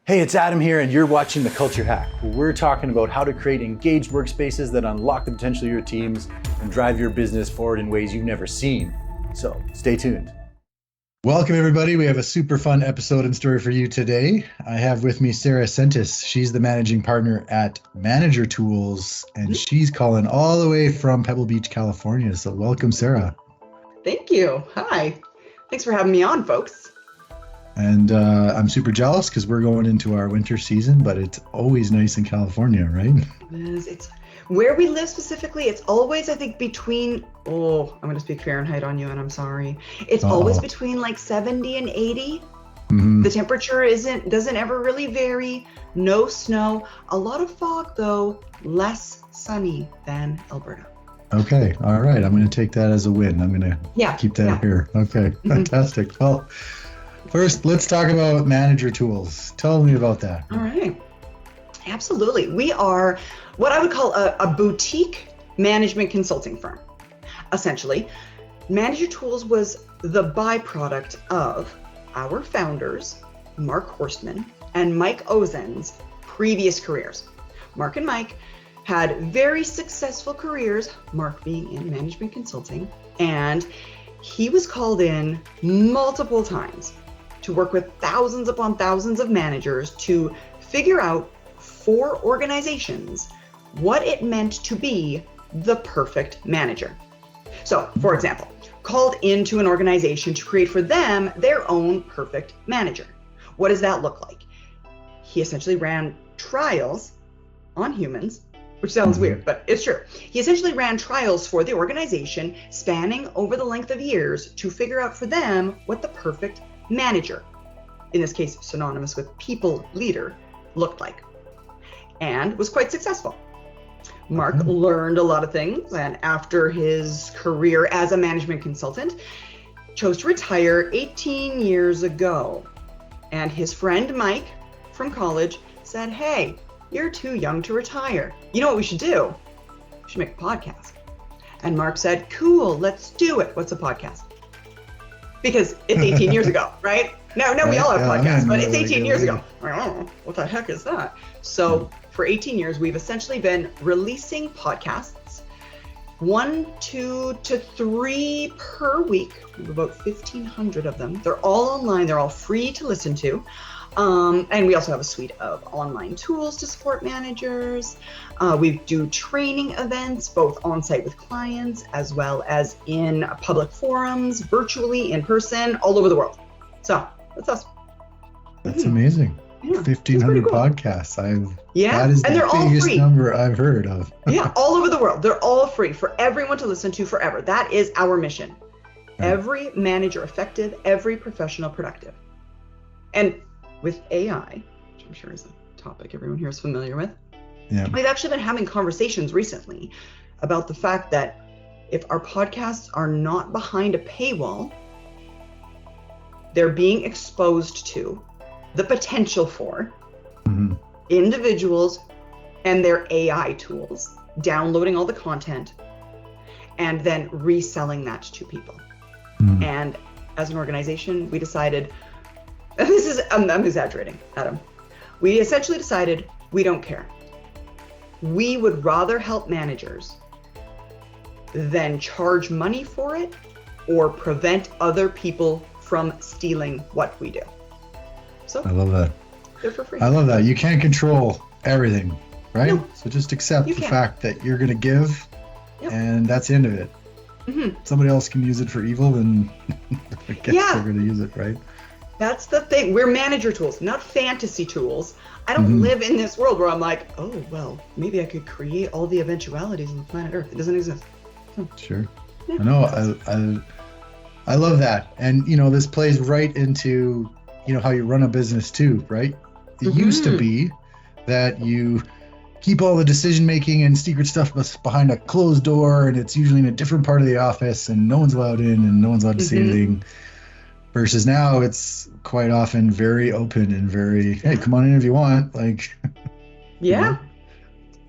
Hey, it's Adam here, and you're watching The Culture Hack, where we're talking about how to create engaged workspaces that unlock the potential of your teams and drive your business forward in ways you've never seen. So stay tuned. Welcome, everybody. We have a super fun episode in store for you today. I have with me Sarah Sentis. She's the managing partner at Manager Tools, and she's calling all the way from Pebble Beach, California. So welcome, Sarah. Thank you. Hi. Thanks for having me on, folks. And I'm super jealous because we're going into our winter season, but it's always nice in California, right? It's where we live specifically. It's always, I think, between, I'm going to speak Fahrenheit on you, and I'm sorry. It's always between like 70 and 80. Mm-hmm. The temperature doesn't ever really vary. No snow. A lot of fog, though. Less sunny than Alberta. Okay. All right. I'm going to take that as a win. I'm going to keep that here. Okay. Fantastic. Mm-hmm. Well, first, let's talk about Manager Tools. Tell me about that. All right. Absolutely. We are what I would call a boutique management consulting firm. Essentially, Manager Tools was the byproduct of our founders, Mark Horstman and Mike Ozen's previous careers. Mark and Mike had very successful careers, Mark being in management consulting, and he was called in multiple times to work with thousands upon thousands of managers to figure out for organizations what it meant to be the perfect manager. So, for example, called into an organization to create for them their own perfect manager. What does that look like? He essentially ran trials on humans, which sounds weird, but it's true. He essentially ran trials for the organization spanning over the length of years to figure out for them what the perfect manager, in this case synonymous with people leader, looked like, and was quite successful. Mark learned a lot of things, and after his career as a management consultant, chose to retire 18 years ago. And his friend Mike from college said, "Hey, you're too young to retire. You know what we should do? We should make a podcast." And Mark said, "Cool, let's do it. What's a podcast?" Because it's 18 years ago, right? No, we all have podcasts, but it's 18 years ago. What the heck is that? So for 18 years, we've essentially been releasing podcasts, 1, 2 to 3 per week. We have about 1,500 of them. They're all online. They're all free to listen to. And we also have a suite of online tools to support managers. We do training events, both on-site with clients, as well as in public forums, virtually, in person, all over the world. So that's us. That's amazing. Yeah, 1,500 cool podcasts. That is and the biggest number I've heard of. Yeah, all over the world. They're all free for everyone to listen to forever. That is our mission. Yeah. Every manager effective, every professional productive. And with AI, which I'm sure is a topic everyone here is familiar with, we've actually been having conversations recently about the fact that if our podcasts are not behind a paywall, they're being exposed to the potential for individuals and their AI tools downloading all the content and then reselling that to people. And as an organization, we decided, this is, I'm exaggerating, Adam. We essentially decided we don't care. We would rather help managers than charge money for it or prevent other people from stealing what we do. So I love that. They're for free. I love that. You can't control everything, right? No, so just accept the fact that you're going to give, and that's the end of it. Somebody else can use it for evil, and I guess they're going to use it, right? That's the thing. We're manager tools, not fantasy tools. I don't live in this world where I'm like, oh, well, maybe I could create all the eventualities on the planet Earth. It doesn't exist. Sure. Yeah, I know. I love that. And, this plays right into, how you run a business too, right? It used to be that you keep all the decision-making and secret stuff behind a closed door, and it's usually in a different part of the office, and no one's allowed in, and no one's allowed to say anything. Versus now, it's quite often very open and very, hey, come on in if you want.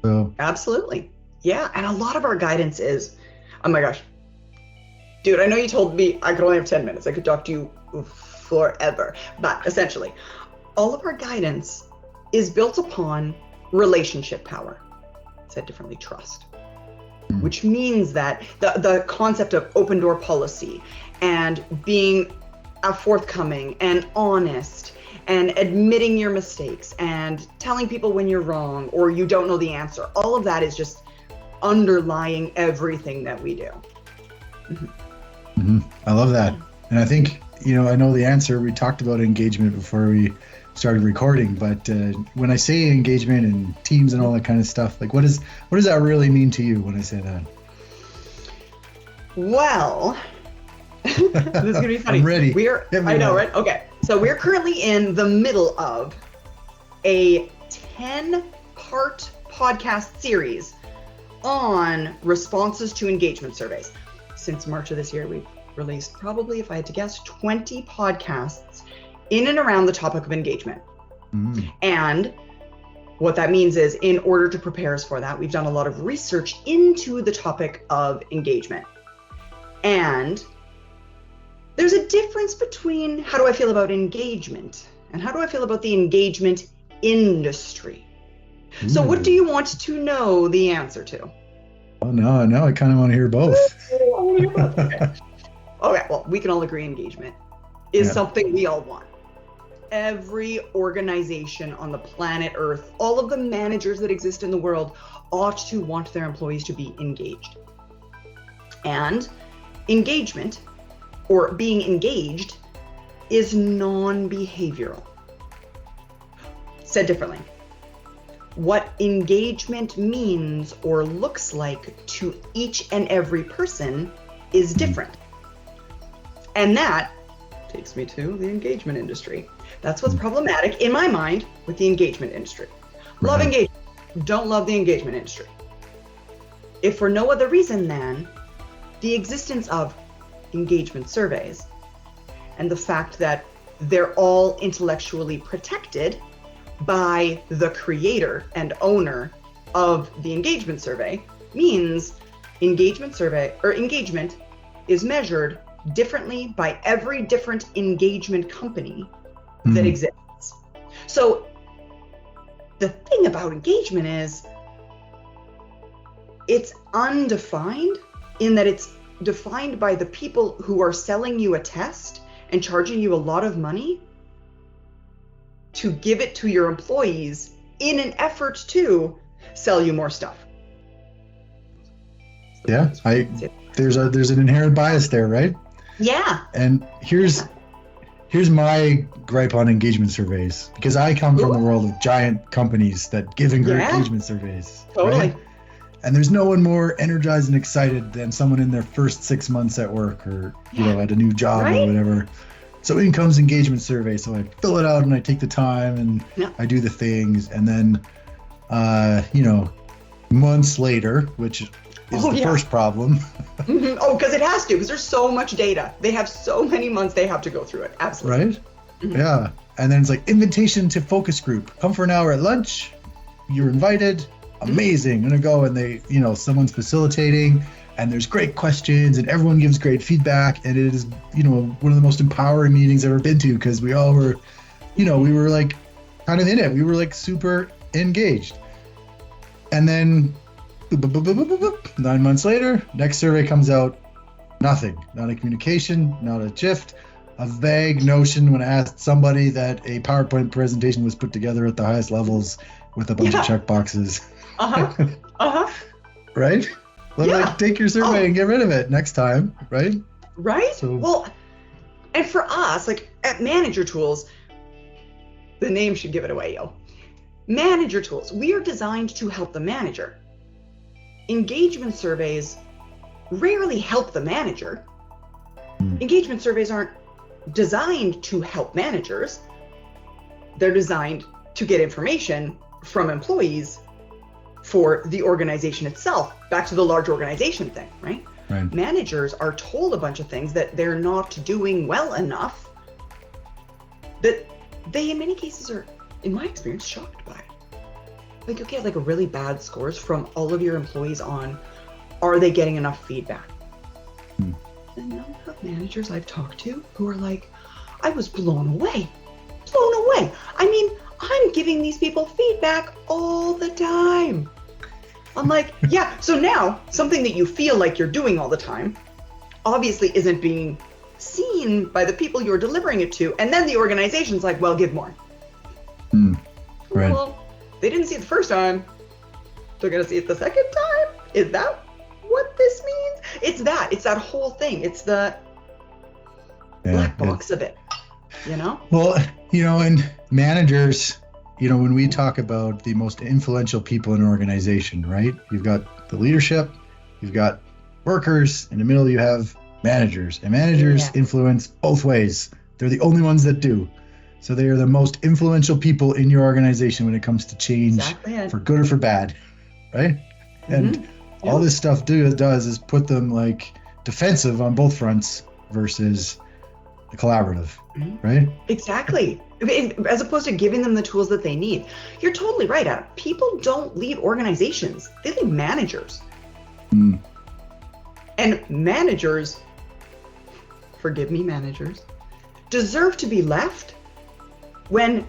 So absolutely. Yeah. And a lot of our guidance is, oh my gosh, dude, I know you told me I could only have 10 minutes. I could talk to you forever. But essentially, all of our guidance is built upon relationship power, said differently, trust, which means that the concept of open door policy and being forthcoming and honest and admitting your mistakes and telling people when you're wrong or you don't know the answer, all of that is just underlying everything that we do. I love that. And I think, I know the answer. We talked about engagement before we started recording, but when I say engagement and teams and all that kind of stuff, like what does that really mean to you when I say that? Well, this is gonna be funny. I'm ready. I know, right? Okay. So we're currently in the middle of a 10-part podcast series on responses to engagement surveys. Since March of this year, we've released probably, if I had to guess, 20 podcasts in and around the topic of engagement. And what that means is, in order to prepare us for that, we've done a lot of research into the topic of engagement. And there's a difference between how do I feel about engagement and how do I feel about the engagement industry. So what do you want to know the answer to? Oh, no, I kind of want to hear both. Okay, well, we can all agree engagement is something we all want. Every organization on the planet Earth, all of the managers that exist in the world ought to want their employees to be engaged. And engagement, or being engaged, is non-behavioral. Said differently, what engagement means or looks like to each and every person is different. And that takes me to the engagement industry. That's what's problematic in my mind with the engagement industry. Love engagement, don't love the engagement industry. If for no other reason than the existence of engagement surveys and the fact that they're all intellectually protected by the creator and owner of the engagement survey means engagement is measured differently by every different engagement company that exists. So the thing about engagement is it's undefined in that it's defined by the people who are selling you a test and charging you a lot of money to give it to your employees in an effort to sell you more stuff. So there's an inherent bias there, right? Yeah. And here's my gripe on engagement surveys, because I come from the world of giant companies that give engagement surveys. Totally. Right? And there's no one more energized and excited than someone in their first 6 months at work or, at a new job or whatever. So in comes engagement survey. So I fill it out and I take the time and I do the things. And then, months later, which is the first problem. Oh, because it has to, because there's so much data. They have so many months they have to go through it. Absolutely. Right? Yeah. And then it's like invitation to focus group. Come for an hour at lunch. You're invited. Amazing. I'm gonna go, and they, someone's facilitating, and there's great questions, and everyone gives great feedback, and it is, one of the most empowering meetings I've ever been to, because we all were, we were like kind of in it. We were like super engaged. And then 9 months later, next survey comes out, nothing. Not a communication, not a shift, a vague notion when I asked somebody that a PowerPoint presentation was put together at the highest levels with a bunch of check boxes. Right? Like, take your survey and get rid of it next time, right? Right? Well, and for us, like at Manager Tools, the name should give it away, Manager Tools, we are designed to help the manager. Engagement surveys rarely help the manager. Engagement surveys aren't designed to help managers. They're designed to get information from employees for the organization itself, back to the large organization thing, right? Managers are told a bunch of things that they're not doing well enough that they, in many cases, are, in my experience, shocked by it. Like, you get like really bad scores from all of your employees on, are they getting enough feedback? The number of managers I've talked to who are like, I was blown away. I mean, I'm I'm giving these people feedback all the time. I'm like, yeah, so now something that you feel like you're doing all the time obviously isn't being seen by the people you're delivering it to. And then the organization's like, well, give more. Right. Well, they didn't see it the first time. They're going to see it the second time. Is that what this means? It's that whole thing. It's the black box of it, you know? Well, and managers, when we talk about the most influential people in an organization, right? You've got the leadership, you've got workers, in the middle you have managers. And managers influence both ways. They're the only ones that do. So they are the most influential people in your organization when it comes to change, for good or for bad, right? And all this stuff does is put them like defensive on both fronts versus collaborative, right? Exactly. As opposed to giving them the tools that they need. You're totally right, Adam. People don't lead organizations. They lead managers. And managers, forgive me, managers, deserve to be left when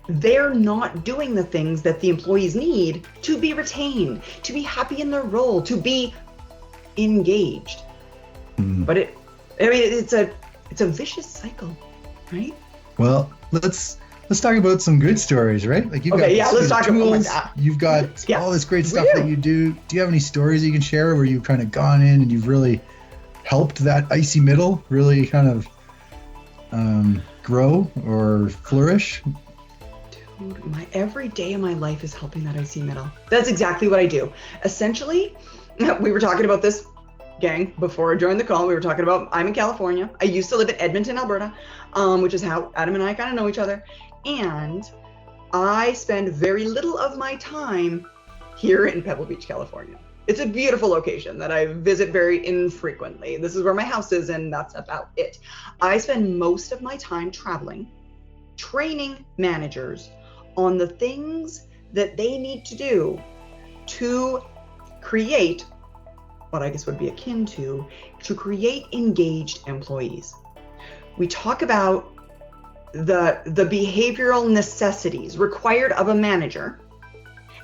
they're not doing the things that the employees need to be retained, to be happy in their role, to be engaged. But it's a vicious cycle, right? Well, let's talk about some good stories, right? Like let's talk about that. You've got all this great stuff that you do. Do you have any stories you can share where you've kind of gone in and you've really helped that icy middle really kind of grow or flourish? Dude, every day of my life is helping that icy middle. That's exactly what I do. Essentially, we were talking about this, gang, before I joined the call. We were talking about, I'm in California. I used to live in Edmonton, Alberta, which is how Adam and I kind of know each other. And I spend very little of my time here in Pebble Beach, California. It's a beautiful location that I visit very infrequently. This is where my house is, and that's about it. I spend most of my time traveling, training managers on the things that they need to do to create what I guess would be akin to create engaged employees. We talk about the behavioral necessities required of a manager,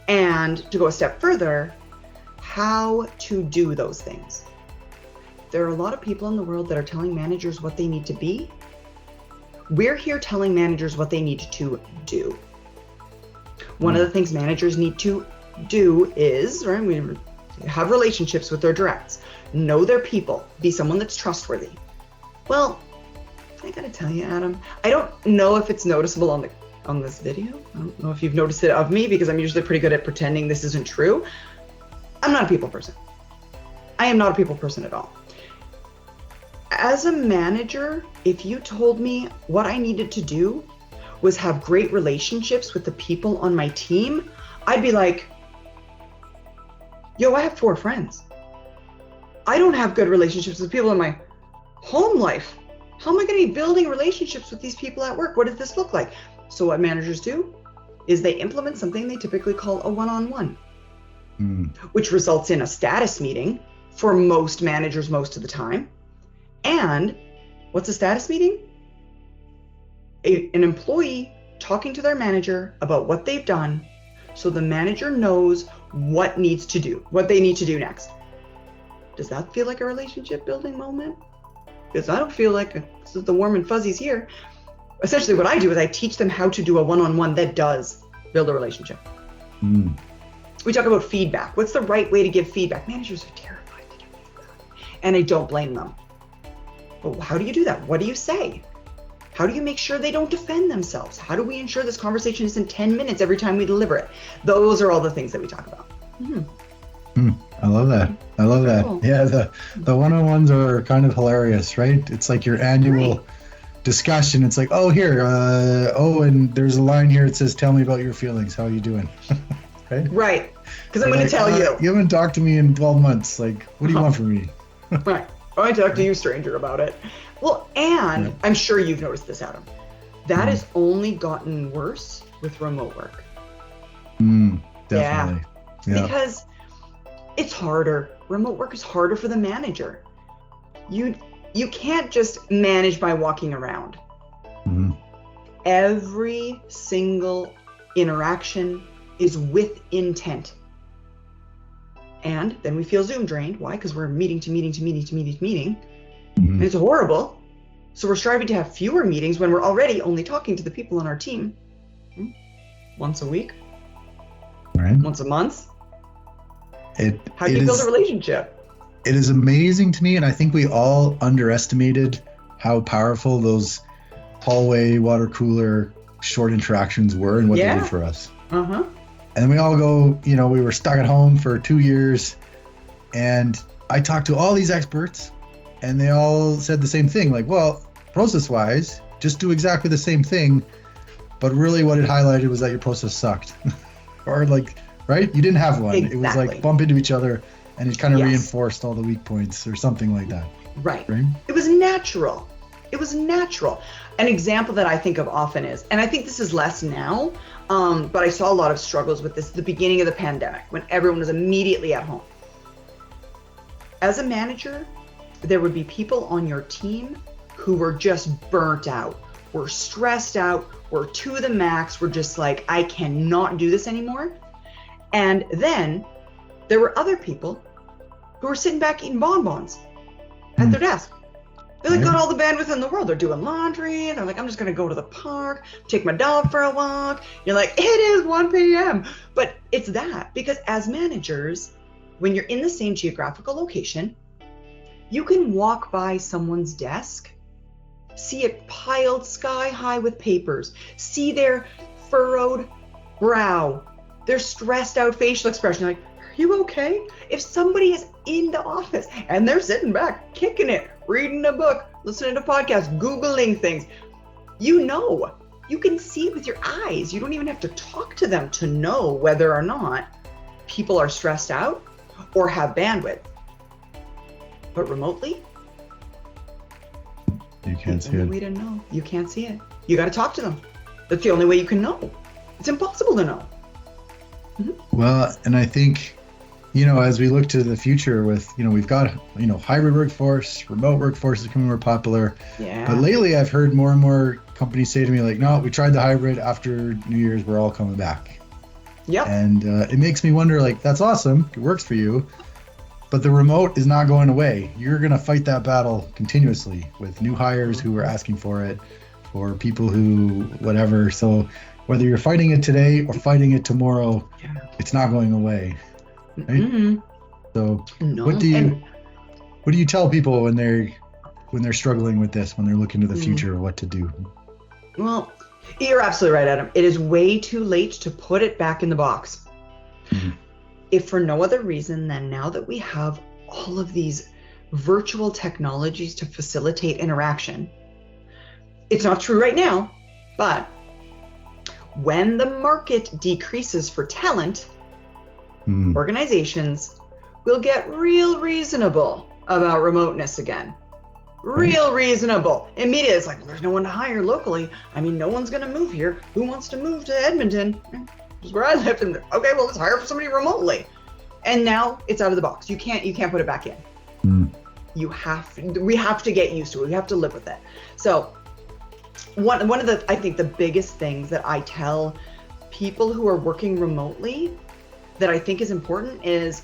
and to go a step further, how to do those things. There are a lot of people in the world that are telling managers what they need to be. We're here telling managers what they need to do. One of the things managers need to do is, right, we have relationships with their directs, know their people, be someone that's trustworthy. Well, I gotta tell you, Adam, I don't know if it's noticeable on this video. I don't know if you've noticed it of me, because I'm usually pretty good at pretending this isn't true. I'm not a people person. I am not a people person at all. As a manager, if you told me what I needed to do was have great relationships with the people on my team, I'd be like, yo, I have 4 friends. I don't have good relationships with people in my home life. How am I going to be building relationships with these people at work? What does this look like? So what managers do is they implement something they typically call a one-on-one, which results in a status meeting for most managers most of the time. And what's a status meeting? An employee talking to their manager about what they've done, so the manager knows what they need to do next. Does that feel like a relationship building moment? Because I don't feel like this is the warm and fuzzies here. Essentially what I do is I teach them how to do a one-on-one that does build a relationship. We talk about feedback. What's the right way to give feedback? Managers are terrified to give feedback, and I don't blame them. But how do you do that? What do you say? How do you make sure they don't defend themselves? How do we ensure this conversation isn't 10 minutes every time we deliver it? Those are all the things that we talk about. I love that. I love that. Cool. Yeah, the one-on-ones are kind of hilarious, right? It's like your annual discussion. It's like, oh, here, and there's a line here that says, tell me about your feelings. How are you doing? Right? Right. Because I'm going to tell you. You haven't talked to me in 12 months. Like, what do you want from me? Right. I talk to you, stranger, about it. Well, and I'm sure you've noticed this, Adam. That has only gotten worse with remote work. Definitely. Yeah. Because it's harder. Remote work is harder for the manager. You can't just manage by walking around. Every single interaction is with intent. And then we feel Zoom drained. Why? Because we're meeting to meeting to meeting to meeting to meeting. And it's horrible. So we're striving to have fewer meetings when we're already only talking to the people on our team once a week, right? Once a month. How do you build a relationship? It is amazing to me, and I think we all underestimated how powerful those hallway water cooler short interactions were and what they did for us. And we all go, we were stuck at home for 2 years, and I talked to all these experts, and they all said the same thing, like, well, process-wise, just do exactly the same thing, but really what it highlighted was that your process sucked. Or like, right? You didn't have one. Exactly. It was like bump into each other, and it kind of reinforced all the weak points or something like that. Right? It was natural. It was natural. An example that I think of often is, and I think this is less now, but I saw a lot of struggles with this at the beginning of the pandemic when everyone was immediately at home. As a manager, there would be people on your team who were just burnt out, were stressed out, were to the max, were just like, I cannot do this anymore. And then there were other people who were sitting back eating bonbons at their desk. They like got all the bandwidth in the world. They're doing laundry. They're like, I'm just going to go to the park, take my dog for a walk. You're like, it is 1 p.m. But it's that, because as managers, when you're in the same geographical location, you can walk by someone's desk, see it piled sky high with papers, see their furrowed brow, their stressed out facial expression. You're like, are you okay? If somebody is in the office and they're sitting back, kicking it, reading a book, listening to podcasts, Googling things, you can see it with your eyes. You don't even have to talk to them to know whether or not people are stressed out or have bandwidth. But remotely, you can't see it. The only way to know, you can't see it. You got to talk to them. That's the only way you can know. It's impossible to know. Well, and I think, as we look to the future with, we've got, hybrid workforce, remote workforce is becoming more popular. Yeah. But lately I've heard more and more companies say to me like, no, we tried the hybrid, after New Year's, we're all coming back. Yeah. And it makes me wonder, like, that's awesome. It works for you. But the remote is not going away. You're going to fight that battle continuously with new hires who are asking for it, for people who, whatever. So whether you're fighting it today or fighting it tomorrow, it's not going away. Right? So what do you tell people when they're struggling with this, when they're looking to the future, what to do? Well, you're absolutely right, Adam. It is way too late to put it back in the box. If for no other reason than now that we have all of these virtual technologies to facilitate interaction, it's not true right now, but when the market decreases for talent, organizations will get real reasonable about remoteness again. Real reasonable. Immediately, it's like, well, there's no one to hire locally. I mean, no one's going to move here. Who wants to move to Edmonton? Which is where I live. And okay, well, let's hire for somebody remotely. And now it's out of the box. You can't put it back in. We have to get used to it. We have to live with it. So one of the, I think the biggest things that I tell people who are working remotely that I think is important is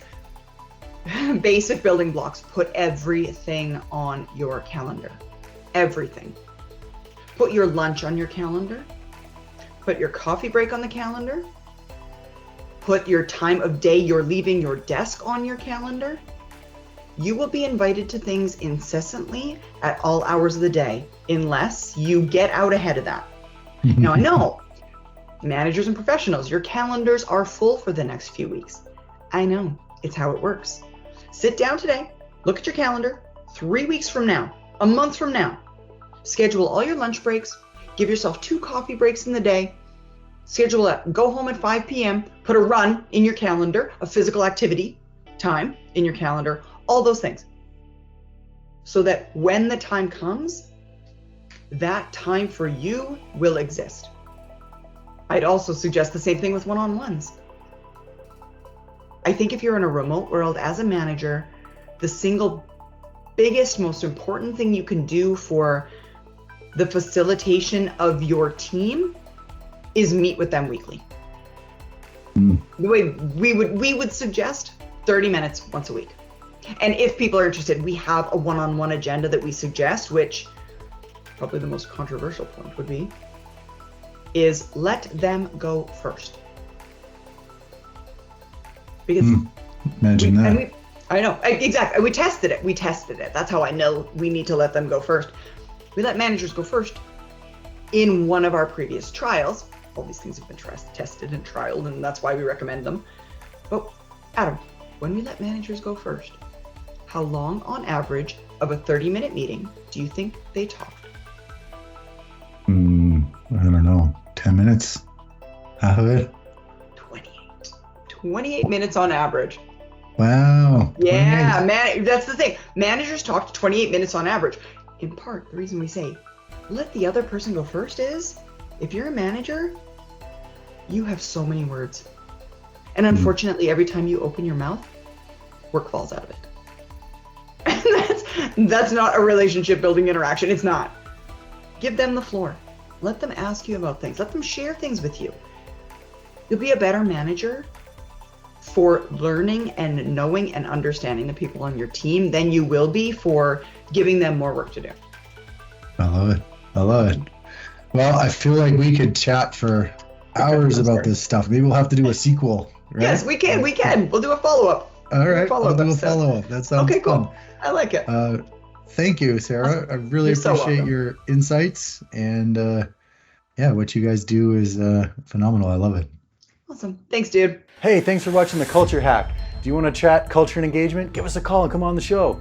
basic building blocks. Put everything on your calendar. Everything. Put your lunch on your calendar. Put your coffee break on the calendar. Put your time of day you're leaving your desk on your calendar. You will be invited to things incessantly at all hours of the day, unless you get out ahead of that. Now, I know managers and professionals, your calendars are full for the next few weeks. I know, it's how it works. Sit down today, look at your calendar, 3 weeks from now, a month from now, schedule all your lunch breaks, give yourself 2 coffee breaks in the day, schedule a go home at 5 p.m., put a run in your calendar, a physical activity time in your calendar, all those things. So that when the time comes, that time for you will exist. I'd also suggest the same thing with one-on-ones. I think if you're in a remote world as a manager, the single biggest, most important thing you can do for the facilitation of your team is meet with them weekly. The way we would suggest 30 minutes once a week. And if people are interested, we have a one-on-one agenda that we suggest, which probably the most controversial point would be, is let them go first. Because imagine that. I know, exactly. We tested it. That's how I know we need to let them go first. We let managers go first in one of our previous trials. All these things have been tested and trialed, and that's why we recommend them. But Adam, when we let managers go first, how long on average of a 30-minute meeting do you think they talked? I don't know, 10 minutes? Half of it? 28 minutes on average. Wow. Yeah, that's the thing. Managers talked 28 minutes on average. In part, the reason we say let the other person go first is, if you're a manager, you have so many words. And unfortunately, every time you open your mouth, work falls out of it. That's not a relationship building interaction. It's not. Give them the floor. Let them ask you about things. Let them share things with you. You'll be a better manager for learning and knowing and understanding the people on your team than you will be for giving them more work to do. I love it. Well, I feel like we could chat for hours about this stuff. Maybe we'll have to do a sequel, right? Yes, we can. We'll do a follow-up. All right, we'll do a follow-up. That sounds okay, cool. fun. I like it. Thank you, Sarah. I really appreciate your insights, and what you guys do is phenomenal. I love it. Awesome. Thanks, dude. Hey, thanks for watching The Culture Hack. Do you want to chat culture and engagement? Give us a call and come on the show.